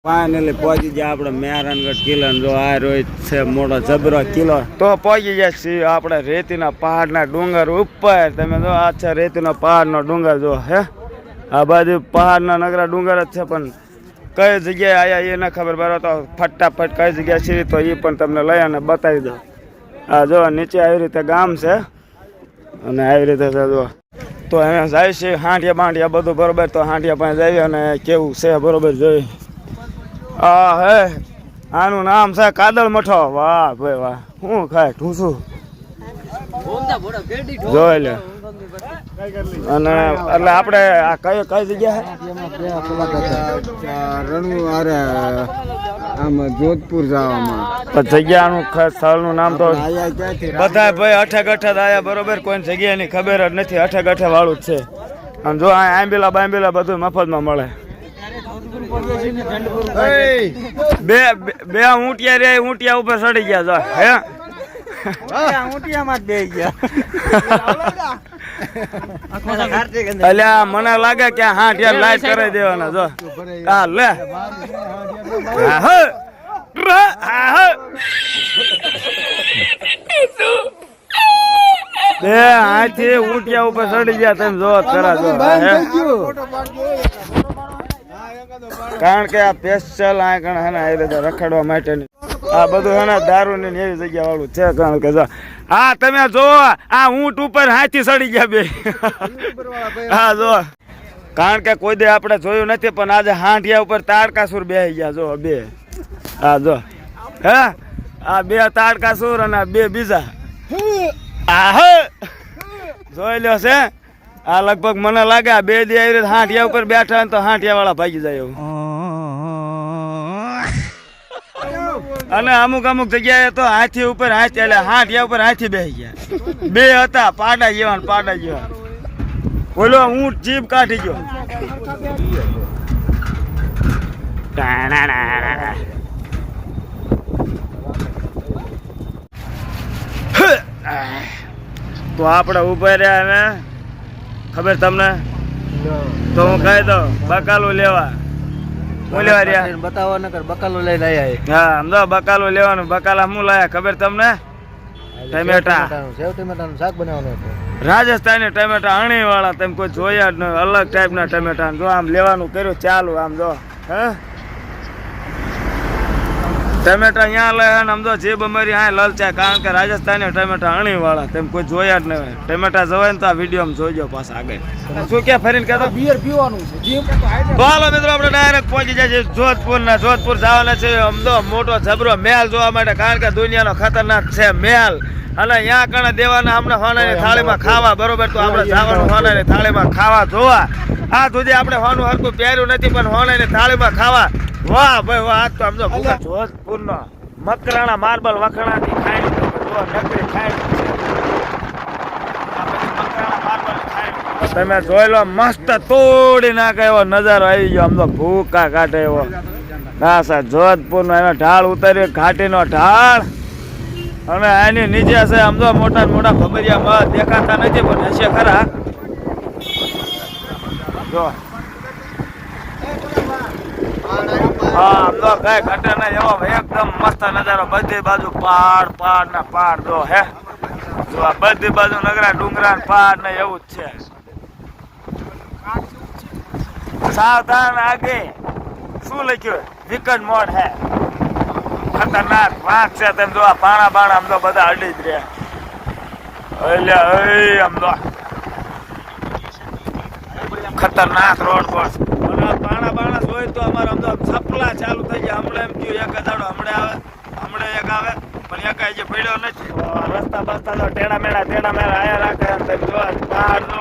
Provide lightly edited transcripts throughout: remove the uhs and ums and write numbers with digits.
Finally પહોંચી ગયા આપણે મેહરાનગઢ કિલ્લો જો આ રોજ છે મોટો જબરો કિલ્લો તો પહોંચી ગયા છીએ આપણે રેતીના પહાડના ડુંગર ઉપર તમે જો આ છે રેતીનો પહાડનો ડુંગર જો હે આ બાજુ પહાડના નગરા ડુંગર જ છે પણ કઈ જગ્યાએ આયા એ ના ખબર બરો તો ફટાફટ કઈ જગ્યાએ છે તો એ પણ તમને લઈ અને બતાવી દો આ જો નીચે આવી રીતે ગામ છે અને આવી રીતે છે જો તો અહીંયા જાય છે હાંઠિયા બાંઠિયા બધું બરોબર તો હાંઠિયા પાસે જઈએ અને કેવું છે બરોબર જોઈ આ હે આનું નામ છે કાદળ મઠો વાહ ભાઈ વાહ શું ખાય ઢૂસું જોઈ લે અને એટલે આપણે આ કઈ જગ્યા આમ જોધપુર જવામાં જગ્યાનું સ્થળનું નામ તો બધા ભાઈ અઠે ગઠે આયા બરોબર કોઈ જગ્યાની ખબર જ નથી અઠે ગઠે વાળું જ છે અને જો આ આંબીલા બાંબીલા બધું મફતમાં મળે બે ઊંટિયા રે ઊંટિયા ઉપર ચડી ગયા જો હે ઊંટિયામાં જ બે ગયા અલ્યા મને લાગે કે હાંઠિયા લાઈટ કરી દેવાના જો આ લે બે હાથી ઊંટિયા ઉપર ચડી ગયા તમે જો કરા જો કારણ કે આ સ્પેશિયલ આ કણ હે ને એ રીતે રખડવા માટેની આ બધું હે ને દારૂ ની એવી જગ્યા વાળું છે કારણ કે જો હા તમે જો આ ઊંટ ઉપર હાથી ચડી ગયા બે હા જો કારણ કે કોઈ દે આપણે જોયું નથી પણ આજે હાંઠિયા ઉપર તાડકાસુર બેસી ગયા જો બે હા જો હે આ બે તાડકાસુર અને બે બીજા આ જોઈ લ્યો છે આ લગભગ મને લાગે આ બે દી આવી રીતે હાંઠિયા ઉપર બેઠા ને તો હાંઠિયા વાળા ભાગી જાય એવું અને અમુક જગ્યાએ તો હાથી ઉપર હાથી એટલે હાંઠિયા ઉપર હાથી બેસી ગયા બે હતા પાડા જેવા બોલો ઊંટ જીભ કાઢી ગયો તો આપણે ઉભા રહ્યા ને ખબર તમને તો હું કહી દઉં બકાલું લેવા બતાવો નકર બકાલો લઈને આયા હા સમજો બકાલો લેવાનું બકાલા શું લાયા ખબર તમને ટમેટા સેવ ટમેટાનું શાક બનાવવાનું હતું રાજસ્થાની ટમેટા અણી વાળા તમે કોઈ જોયા જ નહીં અલગ ટાઈપના ટમેટા જો આમ લેવાનું કર્યું ચાલુ આમ જો હે ટમેટા અહીંયા લે ને સમજો જીભ અમારી હા લલચાય કારણ કે રાજસ્થાની ટમેટા અણી વાળા તમે કોઈ જોયા જ નહીં ટમેટા જવાય ને તો આ વિડીયોમાં જોઈજો પાછા આગળ શું કે ફરીને કહેતો બિયર પીવાનું છે બોલો મિત્રો આપણે ડાયરેક્ટ પહોંચી જાય છે જોધપુર જવાના છે અમદો મોટો જબરો મહેલ જોવા માટે કારણ કે દુનિયાનો ખતરનાક છે મહેલ અને અહીંયા કણે દેવાના હમણાં હોનાની થાળીમાં ખાવા બરોબર તો આપણે જવાનું હોનાની થાળીમાં ખાવા જોવા આ સુધી આપણે હોનું હરકું પહેર્યું નથી પણ હોનાની થાળીમાં ખાવા વાહ ભાઈ વાહ આજ તો સમજો જોધપુર નો મકરાણા માર્બલ વખણાથી ખાઈ નકરી ખાઈ તમે જોઈ લો મસ્ત તોડી નાખે એવો નજારો આવી ગયો આમ તો ભૂકા કાઢે એવો ના સર જોધપુર નો એનો ઢાળ ઉતાર્યો ઘાટી નો ઢાળ અને એની નીચે છે આમ તો મોટા મોટા ભબરિયા દેખાતા નથી પણ હશે ખરા જો હા આમ તો કઈ ઘટે નહીં એવો એકદમ મસ્ત નજારો બધી બાજુ પહાડ ના પહાડ જો હે જો આ બધી બાજુ નગરા ડુંગરા પહાડ ને એવું જ છે સાવધાન આગે શું લખ્યું વિકટ મોડ હે ખતરનાક વાંક છે તેમ જો આ પાણા બાણા આમ તો બધા અડી જ રહ્યા આમ તો ખતરનાક રોડ પર પાણા બાણા જોઈ તો અમારે આમ તો સપલા ચાલુ થઈ ગયા હમણાં એમ થયું એક હજારો હમણાં એક આવે પણ એક જે પડ્યો નથી રસ્તા બસ્તા તો ટેડા મેળા આયા રાખે પહાડ જો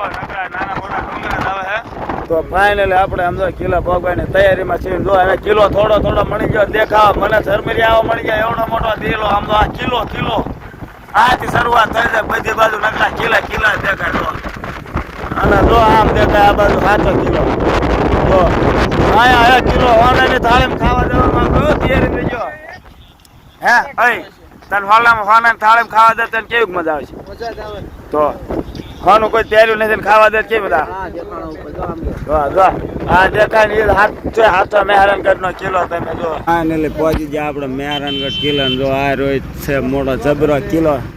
નાના મોટા ડુંગરા આવે હે તો ફાઇનલી આપણે આમ તો કિલ્લા ભોગવાની તૈયારીમાં છીએ જો હવે કિલ્લો થોડો મળી ગયો દેખાવ મને ઝરમરી આવો મળી જાય એવડો મોટો દિલો આમ તો આ કિલ્લો આથી શરૂઆત થઈ જાય બધી બાજુ નકરા કિલ્લા દેખાય અને જો આમ દેખાય આ બાજુ સાચો કિલ્લો તો આયા કિલ્લો હોનાની થાળીમાં ખાવા દેવામાં તૈયારી થઈ ગયો હે તને હોનાની થાળીમાં ખાવા દે તને કેવી મજા આવશે તો ખાવાનું કોઈ પહેર્યું નથી ને ખાવા દે કે બધા જો આ દેખાય ને હાથો મહેરાનગઢ નો કિલ્લો તમે જો. હા ને પહોંચી જાય આપણે મહેરાનગઢ કિલ્લો. જો આ રોહિત છે મોટો જબરો કિલ્લો.